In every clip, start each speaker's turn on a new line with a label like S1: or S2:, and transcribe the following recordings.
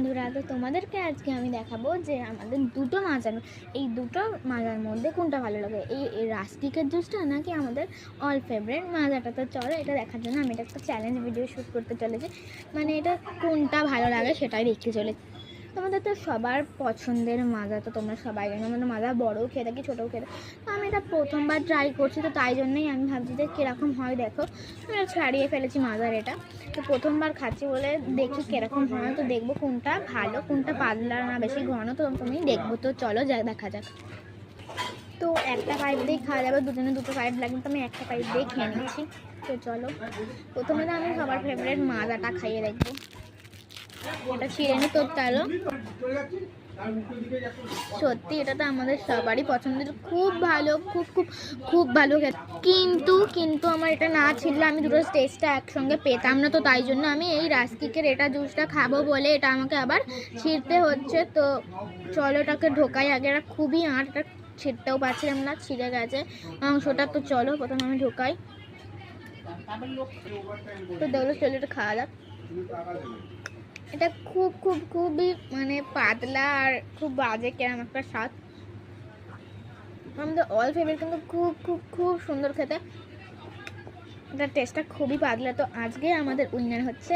S1: বন্ধুরা, তো তোমাদেরকে আজকে আমি দেখাবো যে আমাদের দুটো মাজার, এই দুটো মাজার মধ্যে কোনটা ভালো লাগে, এই রাস্কিকের জুসটা নাকি আমাদের অল ফেভারিট মাজাটা। তো চলো এটা দেখার জন্য আমি এটা একটা চ্যালেঞ্জ ভিডিও শ্যুট করতে চলেছি। মানে এটা কোনটা ভালো লাগে সেটাই দেখতে চলেছি। তোমাদের তো সবার পছন্দের মাজা, তো তোমরা সবাই জানো আমাদের মাজা বড়ও খেয়ে থাকি ছোটোও খেয়ে থাকি। তো আমি এটা প্রথমবার ট্রাই করছি, তো তাই জন্যই আমি ভাবছি যে কীরকম হয়। দেখো আমি ছাড়িয়ে ফেলেছি মাজার, এটা তো প্রথমবার খাচ্ছি বলে দেখি কীরকম হয়। তো দেখবো কোনটা ভালো, কোনটা পাতলা না বেশি ঘন, তো তুমি দেখবো। তো চলো দেখা যাক। তো একটা পাইপ দিয়ে খাওয়া যাবে, দুজনে দুটো পাইপ লাগবে, তো আমি একটা পাইপ দিয়ে খেয়ে নিচ্ছি। তো চলো প্রথমে তো আমি সবার ফেভারিট মাজাটা খাইয়ে দেখবো। এটা ছিঁড়ে নি তোর তালো। সত্যি এটা তো আমাদের সবারই পছন্দের, খুব ভালো, খুব খুব খুব ভালো খেতে। কিন্তু আমার এটা না ছিল, আমি দুটো টেস্টটা একসঙ্গে পেতাম না, তো তাই জন্য আমি এই রাস্কিকের এটা জুসটা খাবো বলে এটা আমাকে আবার ছিঁড়তে হচ্ছে। তো চলো এটাকে ঢোকাই আগে। এটা খুবই এটা ছিঁড়তেও পারছিলাম না, ছিঁড়ে গেছে মাংসটা। তো চলো প্রথমে আমি ঢোকাই। তো দেখলো চলো এটা খাওয়া যাক। এটা খুব খুব খুবই মানে পাতলা আর খুব বাজে কেরম একটা স্বাদ। আমাদের অল ফেভারিট, কিন্তু খুব খুব খুব সুন্দর খেতে। এটার টেস্টটা খুবই পাতলা। তো আজকে আমাদের উইনার হচ্ছে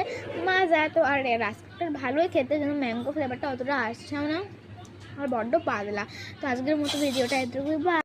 S1: মাজা। তো আর রাস্কিকটা ভালোই খেতে, যেন ম্যাঙ্গো ফ্লেভারটা অতটা আসছেও না আর বড্ড পাতলা। তো আজকের মতো ভিডিওটা এতটুকুই।